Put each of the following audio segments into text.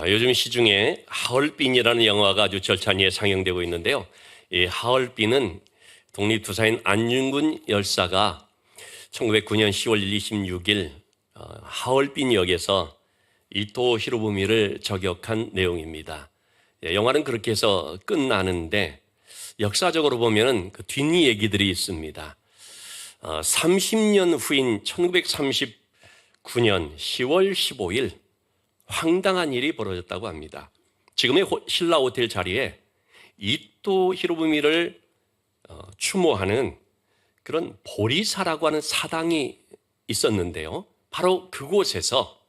요즘 시중에 하얼빈이라는 영화가 아주 절찬리에 상영되고 있는데요. 이 하얼빈은 독립투사인 안중근 열사가 1909년 10월 26일 하얼빈역에서 이토 히로부미를 저격한 내용입니다. 영화는 그렇게 해서 끝나는데 역사적으로 보면 그 뒷얘기들이 있습니다. 30년 후인 1939년 10월 15일 황당한 일이 벌어졌다고 합니다. 지금의 신라 호텔 자리에 이토 히로부미를 추모하는 그런 보리사라고 하는 사당이 있었는데요. 바로 그곳에서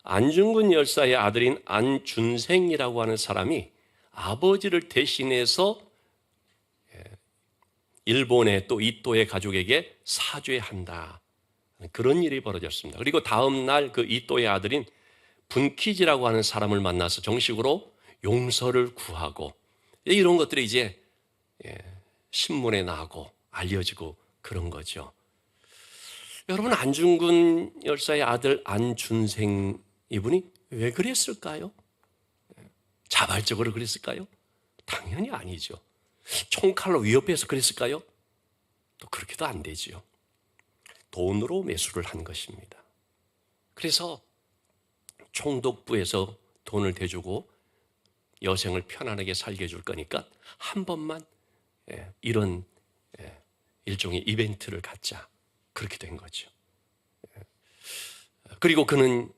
안중근 열사의 아들인 안준생이라고 하는 사람이 아버지를 대신해서 일본의 또 이토의 가족에게 사죄한다. 그런 일이 벌어졌습니다. 그리고 다음 날 그 이토의 아들인 분키지라고 하는 사람을 만나서 정식으로 용서를 구하고 이런 것들이 이제 신문에 나고 알려지고 그런 거죠. 여러분, 안중근 열사의 아들 안준생 이분이 왜 그랬을까요? 자발적으로 그랬을까요? 당연히 아니죠. 총칼로 위협해서 그랬을까요? 또 그렇게도 안 되지요. 돈으로 매수를 한 것입니다. 그래서 총독부에서 돈을 대주고 여생을 편안하게 살게 해줄 거니까 한 번만 이런 일종의 이벤트를 갖자. 그렇게 된 거죠. 그리고 그는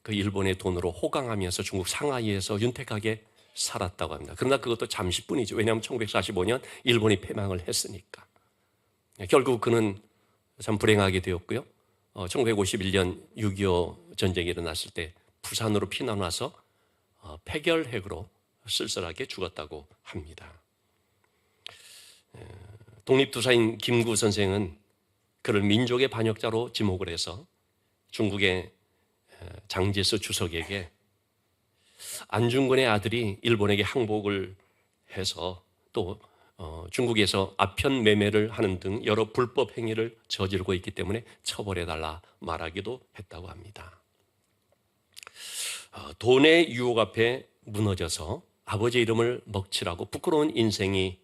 그 일본의 돈으로 호강하면서 중국 상하이에서 윤택하게 살았다고 합니다. 그러나 그것도 잠시뿐이죠. 왜냐하면 1945년 일본이 패망을 했으니까. 결국 그는 참 불행하게 되었고요. 1951년 6.25 전쟁이 일어났을 때 부산으로 피난 와서 폐결핵으로 쓸쓸하게 죽었다고 합니다. 독립투사인 김구 선생은 그를 민족의 반역자로 지목을 해서 중국의 장제스 주석에게 안중근의 아들이 일본에게 항복을 해서 또 중국에서 아편 매매를 하는 등 여러 불법 행위를 저지르고 있기 때문에 처벌해달라 말하기도 했다고 합니다. 돈의 유혹 앞에 무너져서 아버지의 이름을 먹칠하고 부끄러운 인생이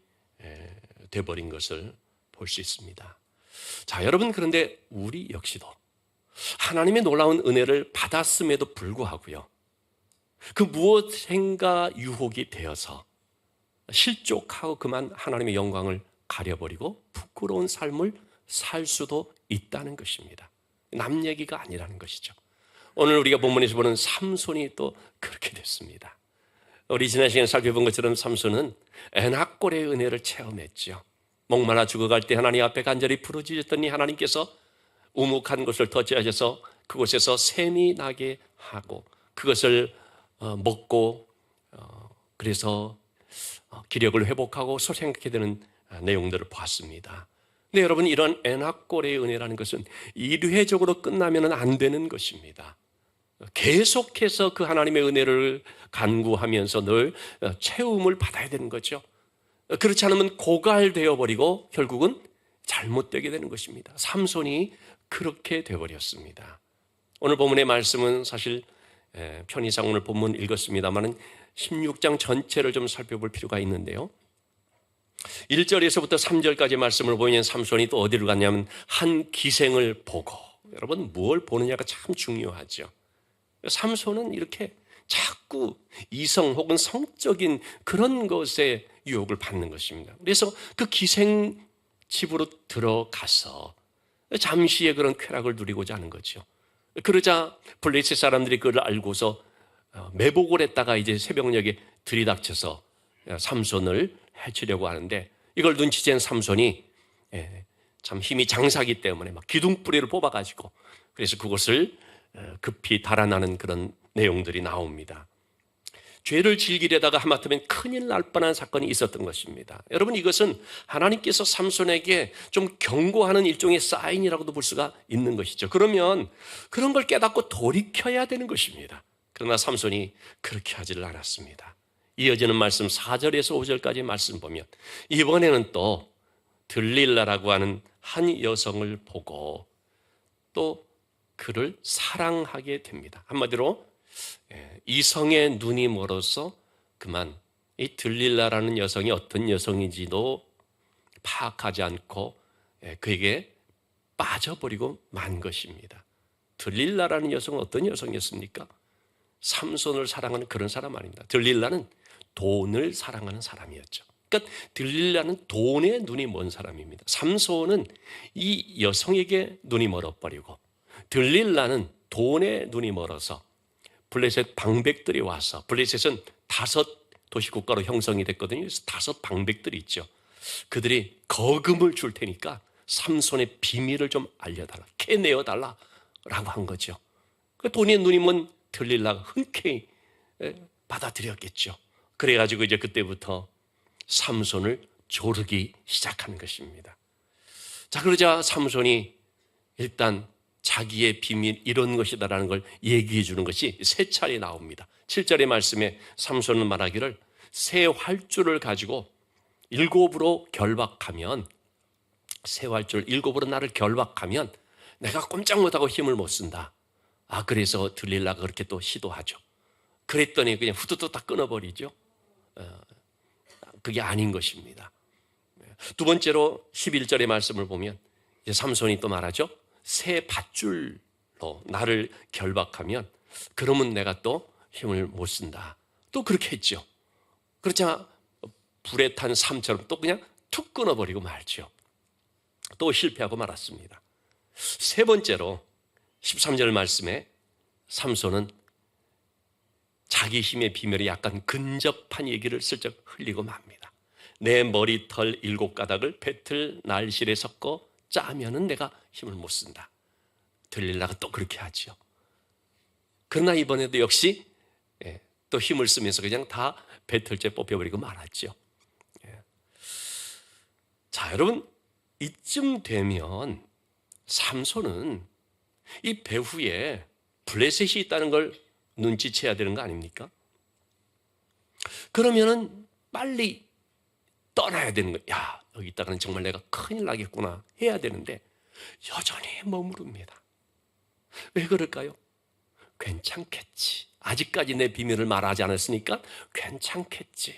돼버린 것을 볼 수 있습니다. 자, 여러분, 그런데 우리 역시도 하나님의 놀라운 은혜를 받았음에도 불구하고요, 그 무엇인가 유혹이 되어서 실족하고 그만 하나님의 영광을 가려버리고 부끄러운 삶을 살 수도 있다는 것입니다. 남 얘기가 아니라는 것이죠. 오늘 우리가 본문에서 보는 삼손이 또 그렇게 됐습니다. 우리 지난 시간에 살펴본 것처럼 삼손은 에낙골의 은혜를 체험했죠. 목마라 죽어갈 때 하나님 앞에 간절히 부르짖었더니 하나님께서 우묵한 곳을 터치하셔서 그곳에서 샘이 나게 하고 그것을 먹고 그래서 기력을 회복하고 소생하게 되는 내용들을 봤습니다. 근데 여러분, 이런 에낙골의 은혜라는 것은 일회적으로 끝나면 안 되는 것입니다. 계속해서 그 하나님의 은혜를 간구하면서 늘 채움을 받아야 되는 거죠. 그렇지 않으면 고갈되어 버리고 결국은 잘못되게 되는 것입니다. 삼손이 그렇게 되어버렸습니다. 오늘 본문의 말씀은 사실 편의상 오늘 본문 읽었습니다만 16장 전체를 좀 살펴볼 필요가 있는데요. 1절에서부터 3절까지 말씀을 보면 삼손이 또 어디를 갔냐면 한 기생을 보고, 여러분, 무엇을 보느냐가 참 중요하죠. 삼손은 이렇게 자꾸 이성 혹은 성적인 그런 것에 유혹을 받는 것입니다. 그래서 그 기생 집으로 들어가서 잠시의 그런 쾌락을 누리고자 하는 거죠. 그러자 블레셋 사람들이 그걸 알고서 매복을 했다가 이제 새벽녘에 들이닥쳐서 삼손을 해치려고 하는데, 이걸 눈치챈 삼손이 참 힘이 장사기 때문에 막 기둥뿌리를 뽑아가지고 그래서 그것을 급히 달아나는 그런 내용들이 나옵니다. 죄를 즐기려다가 하마터면 큰일 날 뻔한 사건이 있었던 것입니다. 여러분, 이것은 하나님께서 삼손에게 좀 경고하는 일종의 사인이라고도 볼 수가 있는 것이죠. 그러면 그런 걸 깨닫고 돌이켜야 되는 것입니다. 그러나 삼손이 그렇게 하지를 않았습니다. 이어지는 말씀 4절에서 5절까지 말씀 보면 이번에는 또 들릴라라고 하는 한 여성을 보고 또 그를 사랑하게 됩니다. 한마디로 이성의 눈이 멀어서 그만 이 들릴라라는 여성이 어떤 여성인지도 파악하지 않고 그에게 빠져버리고 만 것입니다. 들릴라라는 여성은 어떤 여성이었습니까? 삼손을 사랑하는 그런 사람 아닙니다. 들릴라는 돈을 사랑하는 사람이었죠. 그러니까 들릴라는 돈에 눈이 먼 사람입니다. 삼손은 이 여성에게 눈이 멀어버리고 들릴라는 돈에 눈이 멀어서 블레셋 방백들이 와서, 블레셋은 5 도시국가로 형성이 됐거든요. 그래서 5 방백들이 있죠. 그들이 거금을 줄 테니까 삼손의 비밀을 좀 알려달라, 캐내어달라 라고 한 거죠. 그 돈에 눈이 먼 들릴라가 흔쾌히 받아들였겠죠. 그래가지고 이제 그때부터 삼손을 조르기 시작하는 것입니다. 자, 그러자 삼손이 일단 자기의 비밀 이런 것이다라는 걸 얘기해 주는 것이 3차례 나옵니다. 7절의 말씀에 삼손은 말하기를 새 활주를 가지고 7으로 결박하면, 새 활줄 7으로 나를 결박하면 내가 꼼짝 못하고 힘을 못 쓴다. 그래서 들릴라가 그렇게 또 시도하죠. 그랬더니 그냥 후두둑 다 끊어버리죠. 그게 아닌 것입니다. 두 번째로 11절의 말씀을 보면 이제 삼손이 또 말하죠. 새 밧줄로 나를 결박하면 그러면 내가 또 힘을 못 쓴다. 또 그렇게 했죠. 그렇자 불에 탄 삼처럼 또 그냥 툭 끊어버리고 말죠. 또 실패하고 말았습니다. 세 번째로 13절 말씀에 삼손은 자기 힘의 비밀이 약간 근접한 얘기를 슬쩍 흘리고 맙니다. 내 머리털 7가닥을 배틀 날실에 섞어 짜면은 내가 힘을 못 쓴다. 들릴라가 또 그렇게 하죠. 그러나 이번에도 역시 또 힘을 쓰면서 그냥 다 배틀째 뽑혀버리고 말았죠. 자, 여러분, 이쯤 되면 삼손은 이 배후에 블레셋이 있다는 걸 눈치채야 되는 거 아닙니까? 그러면은 빨리 떠나야 되는 거예요. 야, 여기 있다가는 정말 내가 큰일 나겠구나 해야 되는데 여전히 머무릅니다. 왜 그럴까요? 괜찮겠지. 아직까지 내 비밀을 말하지 않았으니까 괜찮겠지.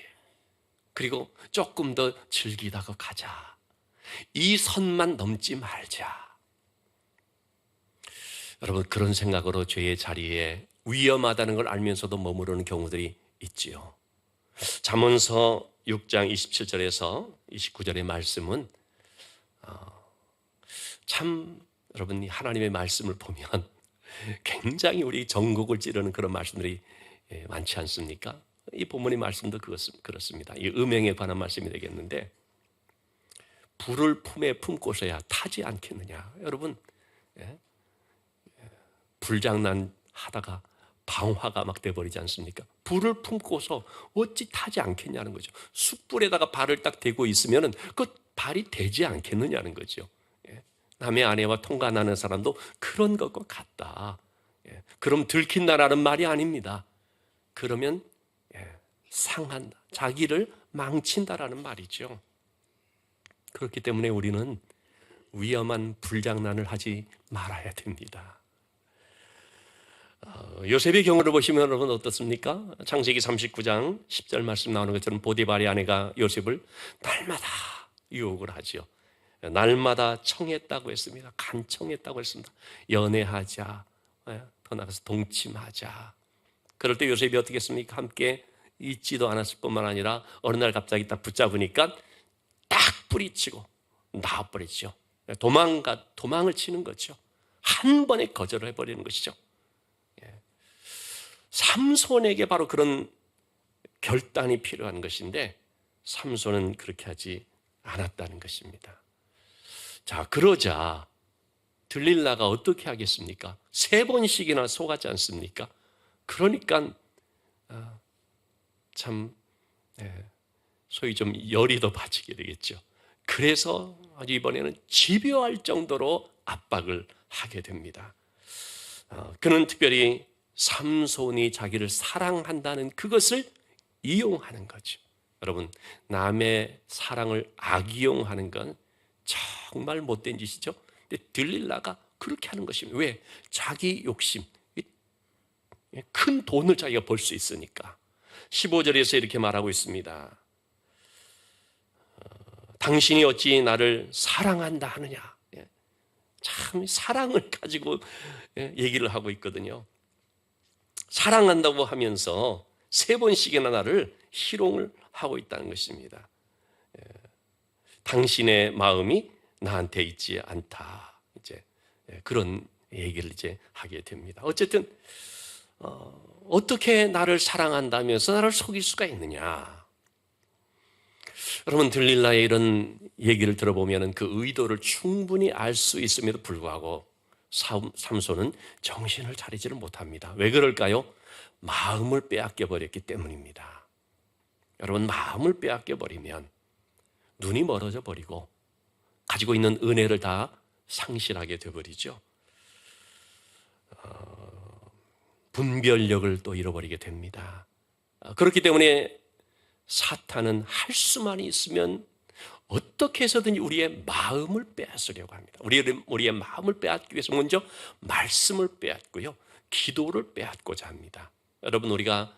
그리고 조금 더 즐기다가 가자. 이 선만 넘지 말자. 여러분, 그런 생각으로 죄의 자리에 위험하다는 걸 알면서도 머무르는 경우들이 있지요. 잠언서 6장 27절에서 29절의 말씀은 참 여러분, 하나님의 말씀을 보면 굉장히 우리 전곡을 찌르는 그런 말씀들이 많지 않습니까? 이 본문의 말씀도 그렇습니다. 이 음행에 관한 말씀이 되겠는데, 불을 품에 품고서야 타지 않겠느냐. 여러분, 불장난 하다가 방화가 막 돼버리지 않습니까? 불을 품고서 어찌 타지 않겠냐는 거죠. 숯불에다가 발을 딱 대고 있으면 그 발이 되지 않겠느냐는 거죠. 남의 아내와 통관하는 사람도 그런 것과 같다. 그럼 들킨다라는 말이 아닙니다. 그러면 상한다. 자기를 망친다라는 말이죠. 그렇기 때문에 우리는 위험한 불장난을 하지 말아야 됩니다. 요셉의 경우를 보시면 여러분 어떻습니까? 창세기 39장 10절 말씀 나오는 것처럼 보디발의 아내가 요셉을 날마다 유혹을 하죠. 날마다 청했다고 했습니다. 간청했다고 했습니다. 연애하자, 더 나가서 동침하자. 그럴 때 요셉이 어떻게 했습니까? 함께 있지도 않았을 뿐만 아니라 어느 날 갑자기 딱 붙잡으니까 딱 뿌리치고 나와버리죠. 도망을 치는 거죠. 한 번에 거절을 해버리는 것이죠. 삼손에게 바로 그런 결단이 필요한 것인데 삼손은 그렇게 하지 않았다는 것입니다. 자, 그러자 들릴라가 어떻게 하겠습니까? 3번씩이나 속았지 않습니까? 그러니까 참 소위 좀 열이 더 받치게 되겠죠. 그래서 아주 이번에는 집요할 정도로 압박을 하게 됩니다. 그는 특별히 삼손이 자기를 사랑한다는 그것을 이용하는 거죠. 여러분, 남의 사랑을 악이용하는 건 정말 못된 짓이죠. 근데 들릴라가 그렇게 하는 것입니다. 왜? 자기 욕심, 큰 돈을 자기가 벌 수 있으니까. 15절에서 이렇게 말하고 있습니다. 당신이 어찌 나를 사랑한다 하느냐. 참 사랑을 가지고 얘기를 하고 있거든요. 사랑한다고 하면서 3번씩이나 나를 희롱을 하고 있다는 것입니다. 당신의 마음이 나한테 있지 않다. 이제 그런 얘기를 이제 하게 됩니다. 어쨌든 어떻게 나를 사랑한다면서 나를 속일 수가 있느냐? 여러분, 들릴라의 이런 얘기를 들어보면 그 의도를 충분히 알 수 있음에도 불구하고 삼손은 정신을 차리지를 못합니다. 왜 그럴까요? 마음을 빼앗겨 버렸기 때문입니다. 여러분, 마음을 빼앗겨 버리면 눈이 멀어져 버리고 가지고 있는 은혜를 다 상실하게 되어버리죠. 분별력을 또 잃어버리게 됩니다. 그렇기 때문에 사탄은 할 수만 있으면 어떻게 해서든지 우리의 마음을 빼앗으려고 합니다. 우리의 마음을 빼앗기 위해서 먼저 말씀을 빼앗고요, 기도를 빼앗고자 합니다. 여러분, 우리가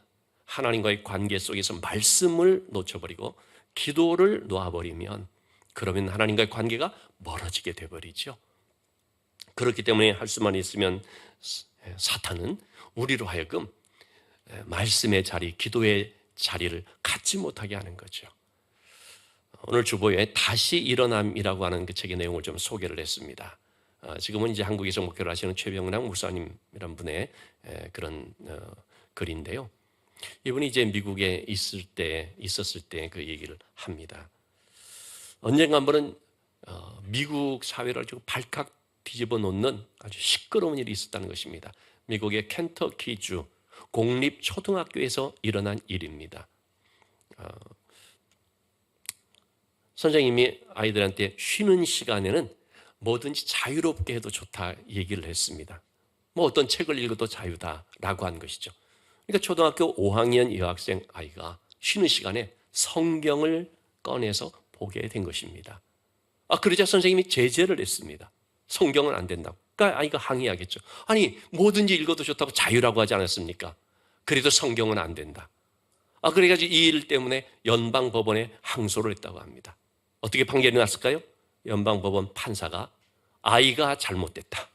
하나님과의 관계 속에서 말씀을 놓쳐버리고 기도를 놓아버리면 그러면 하나님과의 관계가 멀어지게 되어버리죠. 그렇기 때문에 할 수만 있으면 사탄은 우리로 하여금 말씀의 자리, 기도의 자리를 갖지 못하게 하는 거죠. 오늘 주보에 다시 일어남이라고 하는 그 책의 내용을 좀 소개를 했습니다. 지금은 이제 한국에서 목회를 하시는 최병남 목사님이란 분의 그런 글인데요. 이분이 이제 미국에 있었을 때 그 얘기를 합니다. 언젠가 한 번은 미국 사회를 지금 발칵 뒤집어 놓는 아주 시끄러운 일이 있었다는 것입니다. 미국의 켄터키주 공립초등학교에서 일어난 일입니다. 선생님이 아이들한테 쉬는 시간에는 뭐든지 자유롭게 해도 좋다 얘기를 했습니다. 뭐 어떤 책을 읽어도 자유다라고 한 것이죠. 그러니까 초등학교 5학년 여학생 아이가 쉬는 시간에 성경을 꺼내서 보게 된 것입니다. 그러자 선생님이 제재를 했습니다. 성경은 안 된다고. 그러니까 아이가 항의하겠죠. 아니, 뭐든지 읽어도 좋다고 자유라고 하지 않았습니까? 그래도 성경은 안 된다. 그래가지고 이 일 때문에 연방법원에 항소를 했다고 합니다. 어떻게 판결이 났을까요? 연방법원 판사가 아이가 잘못됐다,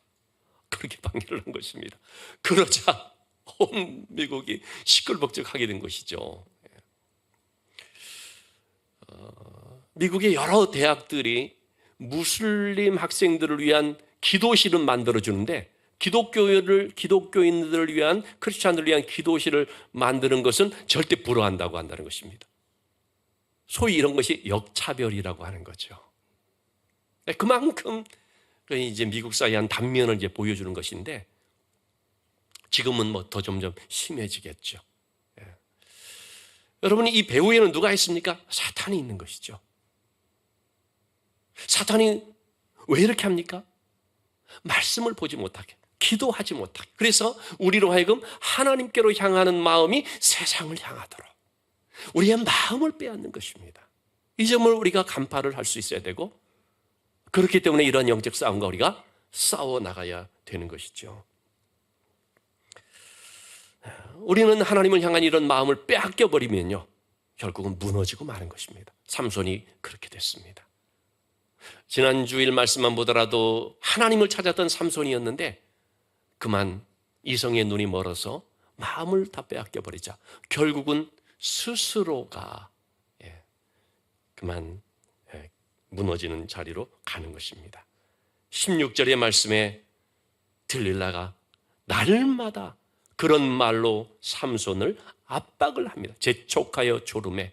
그렇게 판결을 한 것입니다. 그러자 온 미국이 시끌벅적하게 된 것이죠. 미국의 여러 대학들이 무슬림 학생들을 위한 기도실을 만들어주는데 기독교인들을 위한, 크리스찬들을 위한 기도실을 만드는 것은 절대 불허한다고 한다는 것입니다. 소위 이런 것이 역차별이라고 하는 거죠. 그만큼 이제 미국 사회의 한 단면을 이제 보여주는 것인데 지금은 뭐 더 점점 심해지겠죠. 여러분이 이 배후에는 누가 있습니까? 사탄이 있는 것이죠. 사탄이 왜 이렇게 합니까? 말씀을 보지 못하게, 기도하지 못하게. 그래서 우리로 하여금 하나님께로 향하는 마음이 세상을 향하도록 우리의 마음을 빼앗는 것입니다. 이 점을 우리가 간파를 할 수 있어야 되고, 그렇기 때문에 이런 영적 싸움과 우리가 싸워 나가야 되는 것이죠. 우리는 하나님을 향한 이런 마음을 빼앗겨 버리면요, 결국은 무너지고 마는 것입니다. 삼손이 그렇게 됐습니다. 지난 주일 말씀만 보더라도 하나님을 찾았던 삼손이었는데 그만 이성의 눈이 멀어서 마음을 다 빼앗겨 버리자 결국은 스스로가 그만 무너지는 자리로 가는 것입니다. 16절의 말씀에 들릴라가 날마다 그런 말로 삼손을 압박을 합니다. 재촉하여 졸음에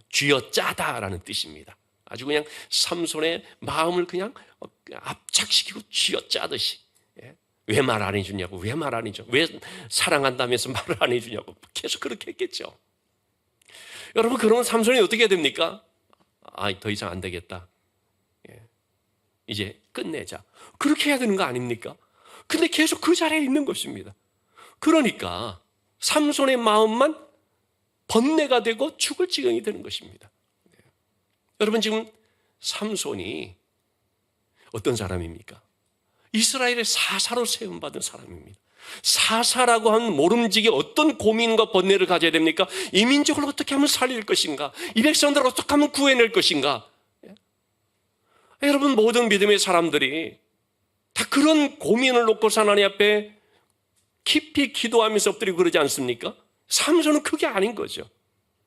쥐어짜다라는 뜻입니다. 아주 그냥 삼손의 마음을 그냥 압착시키고 쥐어짜듯이, 왜 말 안 해주냐고, 왜 말 안 해줘, 왜 사랑한다면서 말을 안 해주냐고 계속 그렇게 했겠죠. 여러분, 그러면 삼손이 어떻게 해야 됩니까? 더 이상 안 되겠다, 이제 끝내자, 그렇게 해야 되는 거 아닙니까? 근데 계속 그 자리에 있는 것입니다. 그러니까 삼손의 마음만 번뇌가 되고 죽을 지경이 되는 것입니다. 여러분, 지금 삼손이 어떤 사람입니까? 이스라엘의 사사로 세움받은 사람입니다. 사사라고 하는 모름지기 어떤 고민과 번뇌를 가져야 됩니까? 이 민족을 어떻게 하면 살릴 것인가? 이 백성들을 어떻게 하면 구해낼 것인가? 여러분, 모든 믿음의 사람들이 다 그런 고민을 놓고서 하나님 앞에 깊이 기도하면서 엎드리고 그러지 않습니까? 삼손은 그게 아닌 거죠.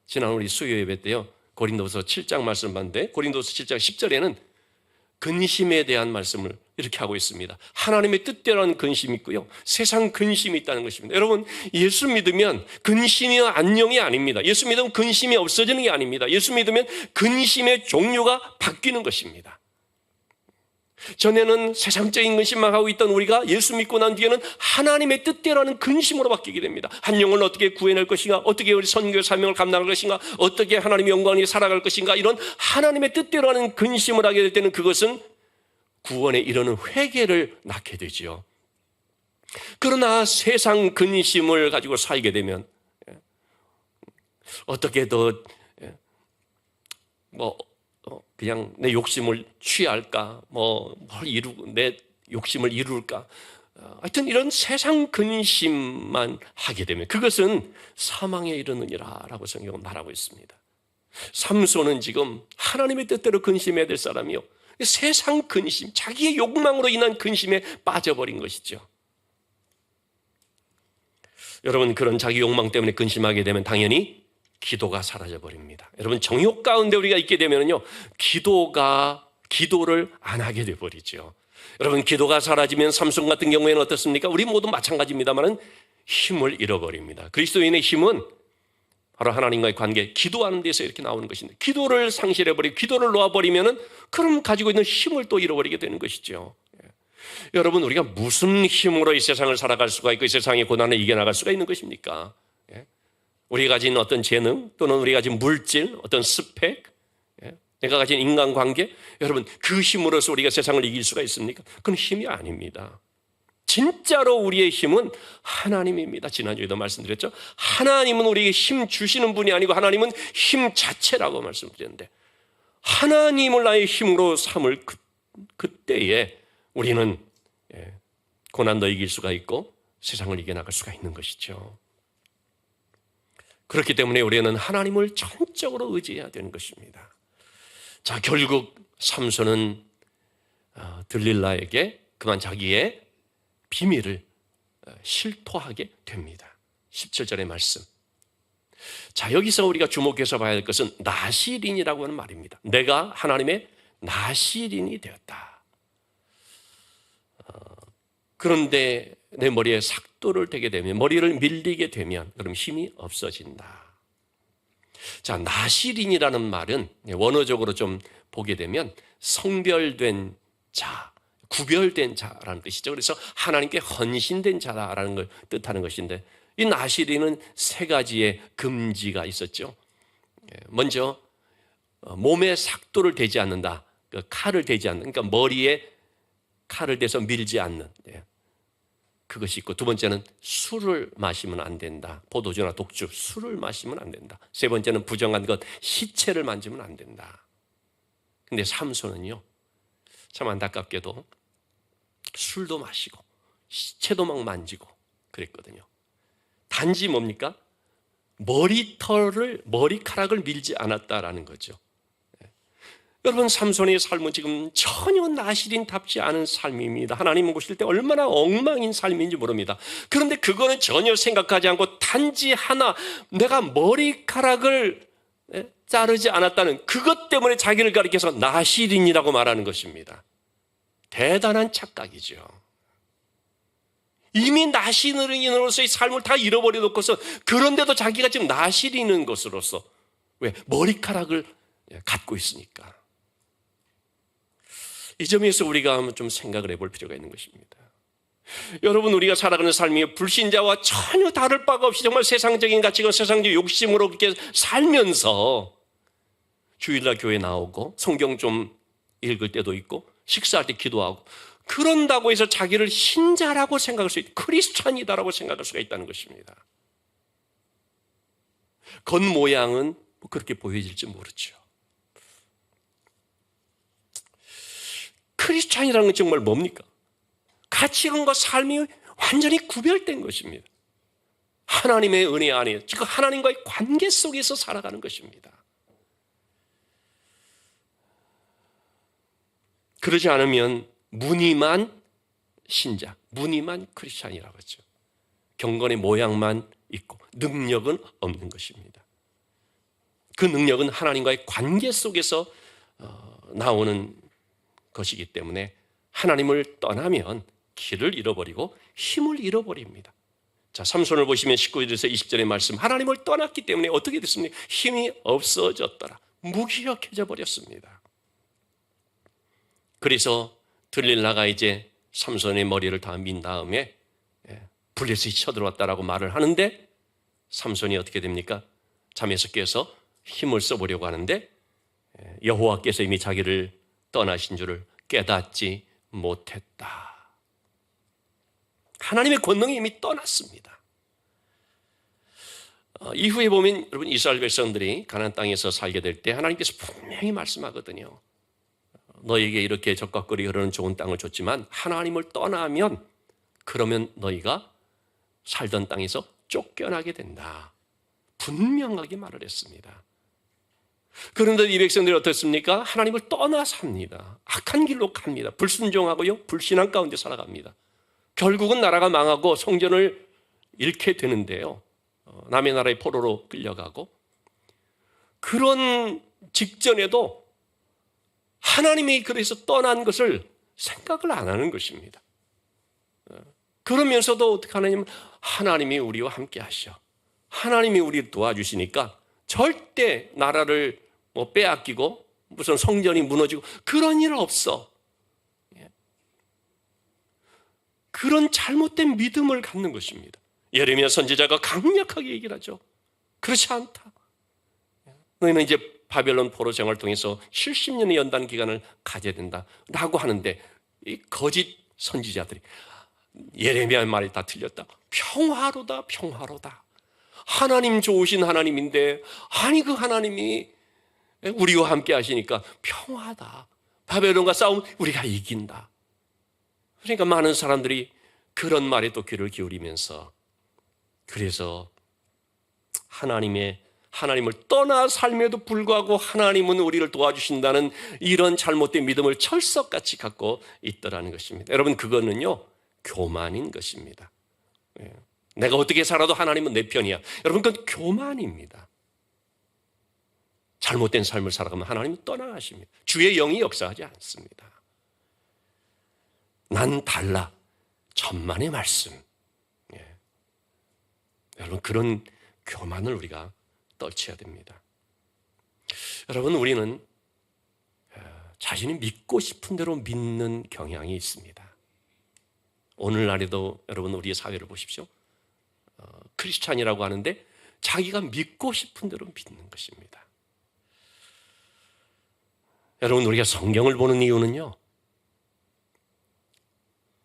지난 우리 수요 예배 때요, 고린도서 7장 말씀 봤는데, 고린도서 7장 10절에는 근심에 대한 말씀을 이렇게 하고 있습니다. 하나님의 뜻대로는 근심이 있고요, 세상 근심이 있다는 것입니다. 여러분, 예수 믿으면 근심이와 안녕이 아닙니다. 예수 믿으면 근심이 없어지는 게 아닙니다. 예수 믿으면 근심의 종류가 바뀌는 것입니다. 전에는 세상적인 근심만 하고 있던 우리가 예수 믿고 난 뒤에는 하나님의 뜻대로 하는 근심으로 바뀌게 됩니다. 한 영혼을 어떻게 구해낼 것인가, 어떻게 우리 선교 사명을 감당할 것인가, 어떻게 하나님의 영광이 살아갈 것인가, 이런 하나님의 뜻대로 하는 근심을 하게 될 때는 그것은 구원에 이르는 회개를 낳게 되지요. 그러나 세상 근심을 가지고 살게 되면 어떻게 더 그냥 내 욕심을 취할까, 뭘 이루고 내 욕심을 이룰까, 하여튼 이런 세상 근심만 하게 되면 그것은 사망에 이르느니라 라고 성경은 말하고 있습니다. 삼손은 지금 하나님의 뜻대로 근심해야 될 사람이요, 세상 근심, 자기의 욕망으로 인한 근심에 빠져버린 것이죠. 여러분, 그런 자기 욕망 때문에 근심하게 되면 당연히 기도가 사라져 버립니다. 여러분, 정욕 가운데 우리가 있게 되면요, 기도를 안 하게 돼 버리죠. 여러분, 기도가 사라지면 삼손 같은 경우에는 어떻습니까? 우리 모두 마찬가지입니다만은 힘을 잃어버립니다. 그리스도인의 힘은 바로 하나님과의 관계, 기도하는 데서 이렇게 나오는 것인데, 기도를 상실해버리고 기도를 놓아버리면은 그럼 가지고 있는 힘을 또 잃어버리게 되는 것이죠. 여러분, 우리가 무슨 힘으로 이 세상을 살아갈 수가 있고 이 세상의 고난을 이겨나갈 수가 있는 것입니까? 우리가 가진 어떤 재능, 또는 우리가 가진 물질, 어떤 스펙, 내가 가진 인간관계, 여러분, 그 힘으로서 우리가 세상을 이길 수가 있습니까? 그건 힘이 아닙니다. 진짜로 우리의 힘은 하나님입니다. 지난주에도 말씀드렸죠. 하나님은 우리에게 힘 주시는 분이 아니고 하나님은 힘 자체라고 말씀드렸는데, 하나님을 나의 힘으로 삼을 그때에 우리는 고난도 이길 수가 있고 세상을 이겨나갈 수가 있는 것이죠. 그렇기 때문에 우리는 하나님을 전적으로 의지해야 되는 것입니다. 자, 결국 삼손은 들릴라에게 그만 자기의 비밀을 실토하게 됩니다. 17절의 말씀. 자, 여기서 우리가 주목해서 봐야 할 것은 나실인이라고 하는 말입니다. 내가 하나님의 나실인이 되었다. 그런데 내 머리에 삭도를 대게 되면, 머리를 밀리게 되면 그럼 힘이 없어진다. 자, 나실인이라는 말은 원어적으로 좀 보게 되면 성별된 자, 구별된 자라는 뜻이죠. 그래서 하나님께 헌신된 자라는 걸 뜻하는 것인데, 이 나실인은 세 가지의 금지가 있었죠. 먼저 몸에 삭도를 대지 않는다, 칼을 대지 않는, 그러니까 머리에 칼을 대서 밀지 않는, 그것이 있고, 두 번째는 술을 마시면 안 된다. 포도주나 독주, 술을 마시면 안 된다. 세 번째는 부정한 것, 시체를 만지면 안 된다. 근데 삼손은요, 참 안타깝게도 술도 마시고 시체도 막 만지고 그랬거든요. 단지 뭡니까? 머리카락을 밀지 않았다라는 거죠. 여러분, 삼손의 삶은 지금 전혀 나실인답지 않은 삶입니다. 하나님을 보실 때 얼마나 엉망인 삶인지 모릅니다. 그런데 그거는 전혀 생각하지 않고 단지 하나, 내가 머리카락을 자르지 않았다는 그것 때문에 자기를 가리켜서 나실인이라고 말하는 것입니다. 대단한 착각이죠. 이미 나실인으로서의 삶을 다 잃어버려놓고서, 그런데도 자기가 지금 나실인인 것으로서, 왜? 머리카락을 갖고 있으니까. 이 점에서 우리가 한번 좀 생각을 해볼 필요가 있는 것입니다. 여러분, 우리가 살아가는 삶이 불신자와 전혀 다를 바가 없이 정말 세상적인 가치관, 세상적 욕심으로 그렇게 살면서 주일날 교회 나오고 성경 좀 읽을 때도 있고 식사할 때 기도하고, 그런다고 해서 자기를 신자라고 생각할 수 있다, 크리스찬이다라고 생각할 수가 있다는 것입니다. 겉모양은 그렇게 보여질지 모르죠. 크리스찬이라는 건 정말 뭡니까? 가치관과 삶이 완전히 구별된 것입니다. 하나님의 은혜 안에, 즉 하나님과의 관계 속에서 살아가는 것입니다. 그러지 않으면 무늬만 신자, 무늬만 크리스찬이라고 하죠. 경건의 모양만 있고 능력은 없는 것입니다. 그 능력은 하나님과의 관계 속에서 나오는 것이기 때문에 하나님을 떠나면 길을 잃어버리고 힘을 잃어버립니다. 자, 삼손을 보시면 19절에서 20절의 말씀, 하나님을 떠났기 때문에 어떻게 됐습니까? 힘이 없어졌더라. 무기력해져 버렸습니다. 그래서 들릴라가 이제 삼손의 머리를 다 민 다음에 블레셋이 쳐들어왔다라고 말을 하는데, 삼손이 어떻게 됩니까? 잠에서 깨서 힘을 써보려고 하는데 여호와께서 이미 자기를 떠나신 줄을 깨닫지 못했다. 하나님의 권능이 이미 떠났습니다. 이후에 보면 여러분, 이스라엘 백성들이 가나안 땅에서 살게 될 때 하나님께서 분명히 말씀하거든요. 너에게 이렇게 적과 꿀이 흐르는 좋은 땅을 줬지만 하나님을 떠나면 그러면 너희가 살던 땅에서 쫓겨나게 된다. 분명하게 말을 했습니다. 그런데 이 백성들이 어떻습니까? 하나님을 떠나 삽니다. 악한 길로 갑니다. 불순종하고요, 불신앙 가운데 살아갑니다. 결국은 나라가 망하고 성전을 잃게 되는데요, 남의 나라의 포로로 끌려가고, 그런 직전에도 하나님이 그래서 떠난 것을 생각을 안 하는 것입니다. 그러면서도 어떻게 하냐면 하나님이 우리와 함께 하셔, 하나님이 우리를 도와주시니까 절대 나라를 빼앗기고 무슨 성전이 무너지고 그런 일 없어. 그런 잘못된 믿음을 갖는 것입니다. 예레미야 선지자가 강력하게 얘기를 하죠. 그렇지 않다. 너희는 이제 바벨론 포로 생활을 통해서 70년의 연단 기간을 가져야 된다라고 하는데, 이 거짓 선지자들이 예레미야의 말이 다 틀렸다. 평화로다, 평화로다. 하나님 좋으신 하나님인데, 아니 그 하나님이 우리와 함께 하시니까 평화다. 바벨론과 싸우면 우리가 이긴다. 그러니까 많은 사람들이 그런 말에 또 귀를 기울이면서, 그래서 하나님을 떠나 삶에도 불구하고 하나님은 우리를 도와주신다는 이런 잘못된 믿음을 철석같이 갖고 있더라는 것입니다. 여러분, 그거는요 교만인 것입니다. 내가 어떻게 살아도 하나님은 내 편이야. 여러분, 그건 교만입니다. 잘못된 삶을 살아가면 하나님은 떠나가십니다. 주의 영이 역사하지 않습니다. 난 달라. 천만의 말씀. 여러분, 그런 교만을 우리가 떨쳐야 됩니다. 여러분, 우리는 자신이 믿고 싶은 대로 믿는 경향이 있습니다. 오늘날에도 여러분, 우리의 사회를 보십시오. 크리스찬이라고 하는데 자기가 믿고 싶은 대로 믿는 것입니다. 여러분, 우리가 성경을 보는 이유는요,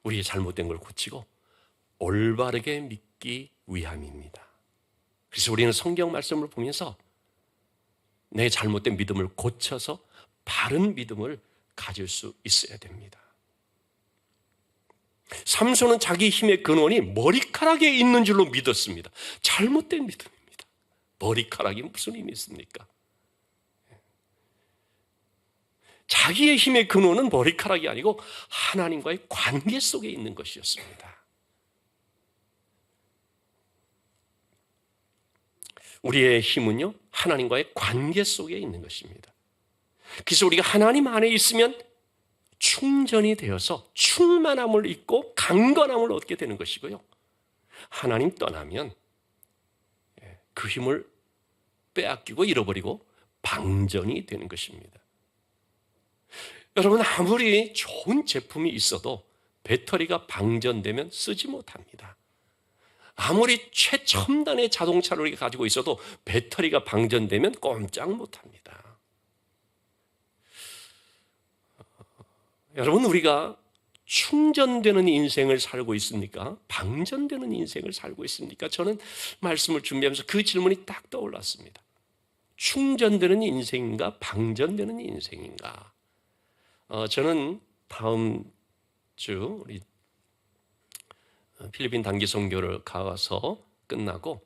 우리의 잘못된 걸 고치고 올바르게 믿기 위함입니다. 그래서 우리는 성경 말씀을 보면서 내 잘못된 믿음을 고쳐서 바른 믿음을 가질 수 있어야 됩니다. 삼손은 자기 힘의 근원이 머리카락에 있는 줄로 믿었습니다. 잘못된 믿음입니다. 머리카락이 무슨 힘이 있습니까? 자기의 힘의 근원은 머리카락이 아니고 하나님과의 관계 속에 있는 것이었습니다. 우리의 힘은요, 하나님과의 관계 속에 있는 것입니다. 그래서 우리가 하나님 안에 있으면 충전이 되어서 충만함을 잊고 강건함을 얻게 되는 것이고요, 하나님 떠나면 그 힘을 빼앗기고 잃어버리고 방전이 되는 것입니다. 여러분, 아무리 좋은 제품이 있어도 배터리가 방전되면 쓰지 못합니다. 아무리 최첨단의 자동차를 우리가 가지고 있어도 배터리가 방전되면 꼼짝 못합니다. 여러분, 우리가 충전되는 인생을 살고 있습니까? 방전되는 인생을 살고 있습니까? 저는 말씀을 준비하면서 그 질문이 딱 떠올랐습니다. 충전되는 인생인가? 방전되는 인생인가? 저는 다음 주 우리 필리핀 단기 선교를 가서 끝나고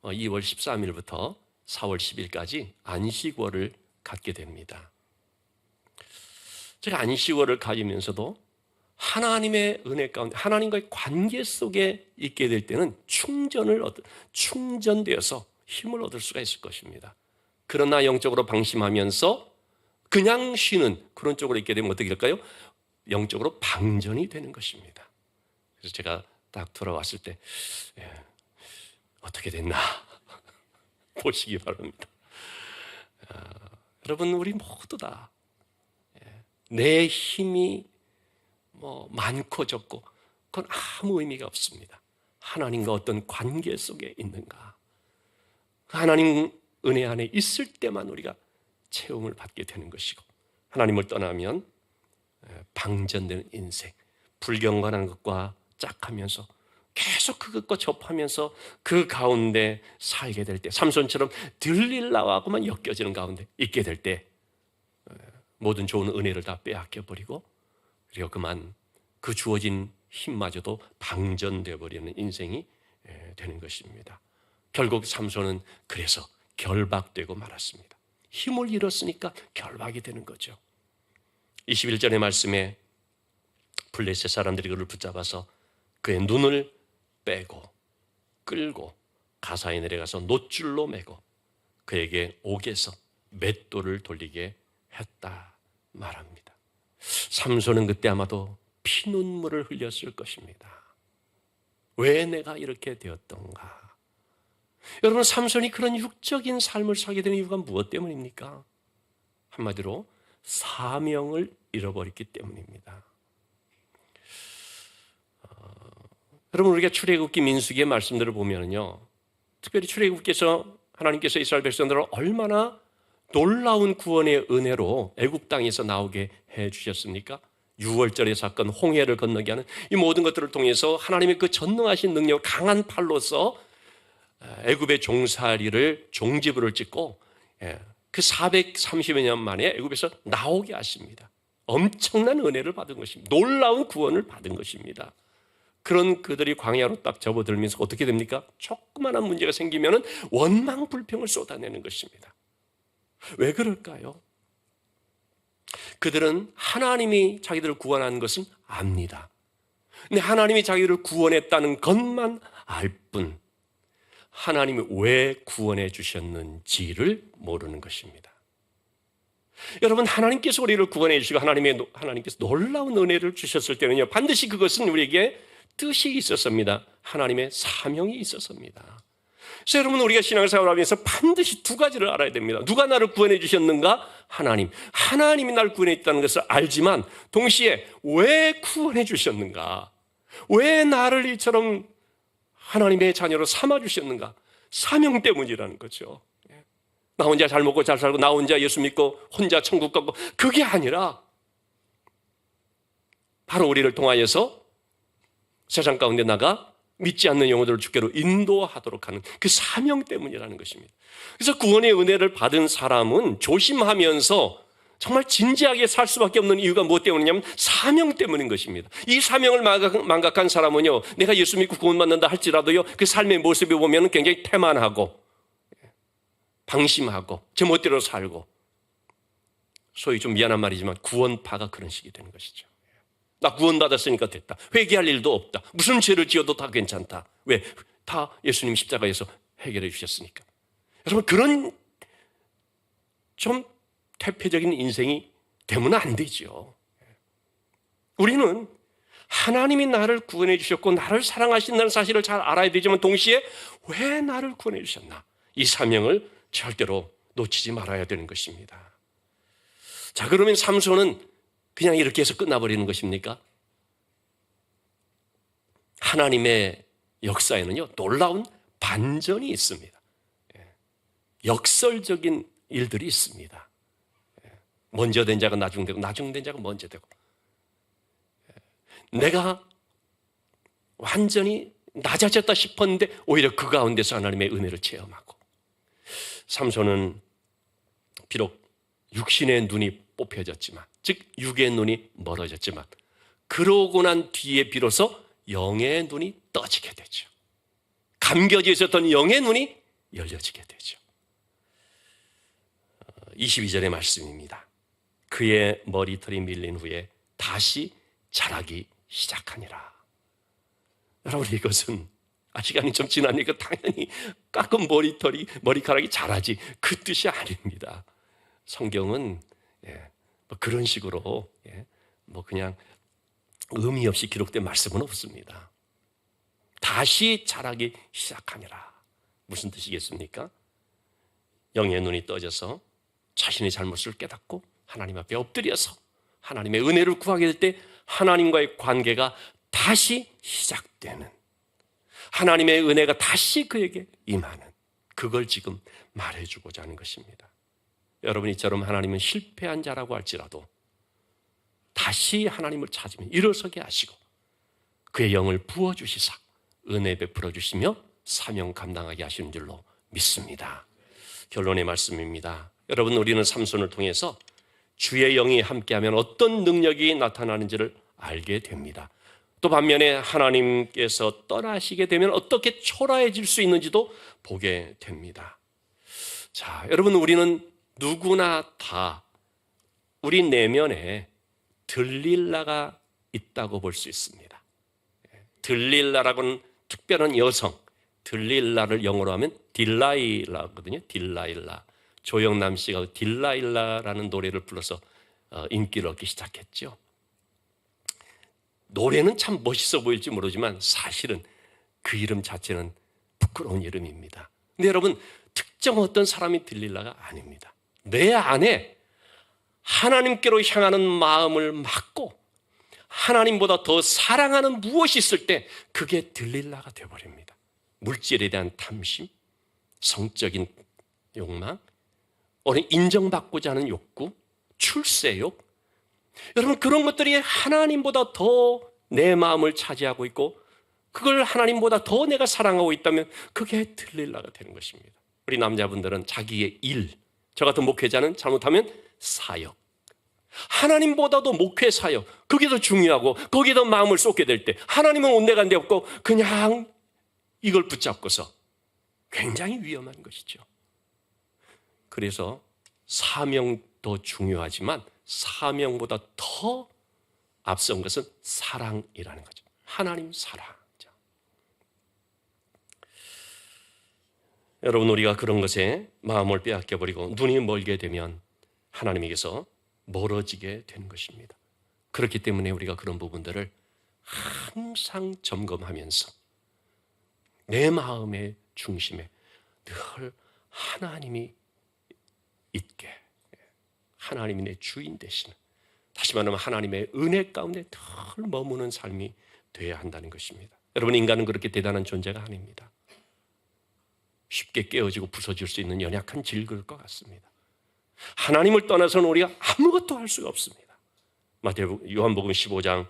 2월 13일부터 4월 10일까지 안식월을 갖게 됩니다. 제가 안식월을 가지면서도 하나님의 은혜 가운데 하나님과의 관계 속에 있게 될 때는 충전되어서 힘을 얻을 수가 있을 것입니다. 그러나 영적으로 방심하면서 그냥 쉬는 그런 쪽으로 있게 되면 어떻게 될까요? 영적으로 방전이 되는 것입니다. 그래서 제가 딱 돌아왔을 때 어떻게 됐나 보시기 바랍니다. 여러분, 우리 모두 다 내 힘이 많고 적고 그건 아무 의미가 없습니다. 하나님과 어떤 관계 속에 있는가, 하나님 은혜 안에 있을 때만 우리가 체험을 받게 되는 것이고, 하나님을 떠나면 방전되는 인생, 불경건한 것과 짝하면서 계속 그것과 접하면서 그 가운데 살게 될 때, 삼손처럼 들릴라하고만 엮여지는 가운데 있게 될 때 모든 좋은 은혜를 다 빼앗겨버리고, 그리고 그만 그 주어진 힘마저도 방전되어 버리는 인생이 되는 것입니다. 결국 삼손은 그래서 결박되고 말았습니다. 힘을 잃었으니까 결박이 되는 거죠. 21절의 말씀에 블레셋 사람들이 그를 붙잡아서 그의 눈을 빼고 끌고 가사에 내려가서 놋줄로 매고 그에게 옥에서 맷돌을 돌리게 했다 말합니다. 삼손은 그때 아마도 피눈물을 흘렸을 것입니다. 왜 내가 이렇게 되었던가? 여러분, 삼손이 그런 육적인 삶을 살게 되는 이유가 무엇 때문입니까? 한마디로 사명을 잃어버렸기 때문입니다. 여러분, 우리가 출애굽기 민수기의 말씀들을 보면요, 특별히 출애굽기에서 하나님께서 이스라엘 백성들을 얼마나 놀라운 구원의 은혜로 애굽 땅에서 나오게 해주셨습니까? 유월절의 사건, 홍해를 건너게 하는 이 모든 것들을 통해서 하나님의 그 전능하신 능력, 강한 팔로서 애굽의 종살이를 종지부를 찍고 그 430여 년 만에 애굽에서 나오게 하십니다. 엄청난 은혜를 받은 것입니다. 놀라운 구원을 받은 것입니다. 그런 그들이 광야로 딱 접어들면서 어떻게 됩니까? 조그마한 문제가 생기면 원망불평을 쏟아내는 것입니다. 왜 그럴까요? 그들은 하나님이 자기들을 구원한 것은 압니다. 근데 하나님이 자기들을 구원했다는 것만 알 뿐 하나님이 왜 구원해 주셨는지를 모르는 것입니다. 여러분, 하나님께서 우리를 구원해 주시고 하나님께서 놀라운 은혜를 주셨을 때는요, 반드시 그것은 우리에게 뜻이 있었습니다. 하나님의 사명이 있었습니다. 그래서 여러분, 우리가 신앙생활을 하면서 반드시 두 가지를 알아야 됩니다. 누가 나를 구원해 주셨는가? 하나님. 하나님이 나를 구원해 있다는 것을 알지만 동시에 왜 구원해 주셨는가? 왜 나를 이처럼 하나님의 자녀로 삼아 주셨는가? 사명 때문이라는 거죠. 나 혼자 잘 먹고 잘 살고 나 혼자 예수 믿고 혼자 천국 가고, 그게 아니라 바로 우리를 통하여서 세상 가운데 나가 믿지 않는 영혼들을 주께로 인도하도록 하는 그 사명 때문이라는 것입니다. 그래서 구원의 은혜를 받은 사람은 조심하면서 정말 진지하게 살 수밖에 없는 이유가 무엇 때문이냐면 사명 때문인 것입니다. 이 사명을 망각한 사람은요, 내가 예수 믿고 구원받는다 할지라도요, 그 삶의 모습을 보면 굉장히 태만하고 방심하고 제 멋대로 살고, 소위 좀 미안한 말이지만 구원파가 그런 식이 되는 것이죠. 나 구원받았으니까 됐다. 회개할 일도 없다. 무슨 죄를 지어도 다 괜찮다. 왜? 다 예수님 십자가에서 해결해 주셨으니까. 여러분, 그런 좀 퇴폐적인 인생이 되면 안 되죠. 우리는 하나님이 나를 구원해 주셨고 나를 사랑하신다는 사실을 잘 알아야 되지만 동시에 왜 나를 구원해 주셨나? 이 사명을 절대로 놓치지 말아야 되는 것입니다. 자, 그러면 삼손은 그냥 이렇게 해서 끝나버리는 것입니까? 하나님의 역사에는요, 놀라운 반전이 있습니다. 역설적인 일들이 있습니다. 먼저 된 자가 나중되고 나중된 자가 먼저 되고, 내가 완전히 낮아졌다 싶었는데 오히려 그 가운데서 하나님의 은혜를 체험하고, 삼손은 비록 육신의 눈이 뽑혀졌지만, 즉 육의 눈이 멀어졌지만, 그러고 난 뒤에 비로소 영의 눈이 떠지게 되죠. 감겨져 있었던 영의 눈이 열려지게 되죠. 22절의 말씀입니다. 그의 머리털이 밀린 후에 다시 자라기 시작하니라. 여러분, 이것은 시간이 좀 지나니까 당연히 깎은 머리카락이 자라지, 그 뜻이 아닙니다. 성경은 그런 식으로 그냥 의미 없이 기록된 말씀은 없습니다. 다시 자라기 시작하니라. 무슨 뜻이겠습니까? 영의 눈이 떠져서 자신의 잘못을 깨닫고 하나님 앞에 엎드려서 하나님의 은혜를 구하게 될 때 하나님과의 관계가 다시 시작되는, 하나님의 은혜가 다시 그에게 임하는, 그걸 지금 말해주고자 하는 것입니다. 여러분, 이처럼 하나님은 실패한 자라고 할지라도 다시 하나님을 찾으면 일어서게 하시고 그의 영을 부어주시사 은혜 베풀어 주시며 사명 감당하게 하시는 줄로 믿습니다. 결론의 말씀입니다. 여러분, 우리는 삼손을 통해서 주의 영이 함께하면 어떤 능력이 나타나는지를 알게 됩니다. 또 반면에 하나님께서 떠나시게 되면 어떻게 초라해질 수 있는지도 보게 됩니다. 자, 여러분, 우리는 누구나 다 우리 내면에 들릴라가 있다고 볼 수 있습니다. 들릴라라고는 특별한 여성, 들릴라를 영어로 하면 딜라일라거든요. 딜라일라. 조영남 씨가 딜라일라라는 노래를 불러서 인기를 얻기 시작했죠. 노래는 참 멋있어 보일지 모르지만 사실은 그 이름 자체는 부끄러운 이름입니다. 근데 여러분, 특정 어떤 사람이 들릴라가 아닙니다. 내 안에 하나님께로 향하는 마음을 막고 하나님보다 더 사랑하는 무엇이 있을 때 그게 들릴라가 되어버립니다. 물질에 대한 탐심, 성적인 욕망, 인정받고자 하는 욕구, 출세욕, 여러분, 그런 것들이 하나님보다 더 내 마음을 차지하고 있고 그걸 하나님보다 더 내가 사랑하고 있다면 그게 들릴라가 되는 것입니다. 우리 남자분들은 자기의 일, 저 같은 목회자는 잘못하면 사역, 하나님보다도 목회 사역, 그게 더 중요하고 거기에 더 마음을 쏟게 될 때 하나님은 온데가 데 없고 그냥 이걸 붙잡고서 굉장히 위험한 것이죠. 그래서 사명도 중요하지만 사명보다 더 앞선 것은 사랑이라는 거죠. 하나님 사랑. 여러분, 우리가 그런 것에 마음을 빼앗겨버리고 눈이 멀게 되면 하나님에게서 멀어지게 되는 것입니다. 그렇기 때문에 우리가 그런 부분들을 항상 점검하면서 내 마음의 중심에 늘 하나님이 있게, 하나님이 내 주인 되시는, 다시 말하면 하나님의 은혜 가운데 늘 머무는 삶이 되어야 한다는 것입니다. 여러분, 인간은 그렇게 대단한 존재가 아닙니다. 쉽게 깨어지고 부서질 수 있는 연약한 질그릇 것 같습니다. 하나님을 떠나서는 우리가 아무것도 할 수가 없습니다. 요한복음 15장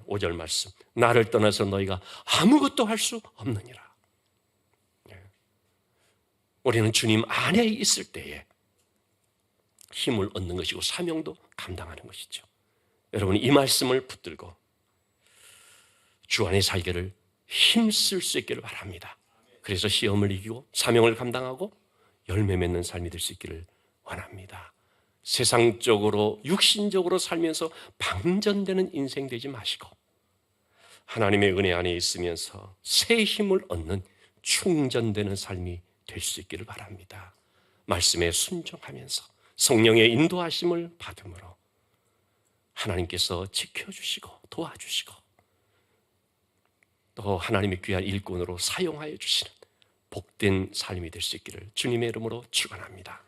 5절 말씀, 나를 떠나서 너희가 아무것도 할 수 없느니라. 우리는 주님 안에 있을 때에 힘을 얻는 것이고 사명도 감당하는 것이죠. 여러분, 이 말씀을 붙들고 주 안에 살기를 힘쓸 수 있기를 바랍니다. 그래서 시험을 이기고 사명을 감당하고 열매 맺는 삶이 될 수 있기를 원합니다. 세상적으로 육신적으로 살면서 방전되는 인생 되지 마시고 하나님의 은혜 안에 있으면서 새 힘을 얻는 충전되는 삶이 될 수 있기를 바랍니다. 말씀에 순종하면서 성령의 인도하심을 받음으로 하나님께서 지켜주시고 도와주시고 또 하나님의 귀한 일꾼으로 사용하여 주시는 복된 삶이 될 수 있기를 주님의 이름으로 축원합니다.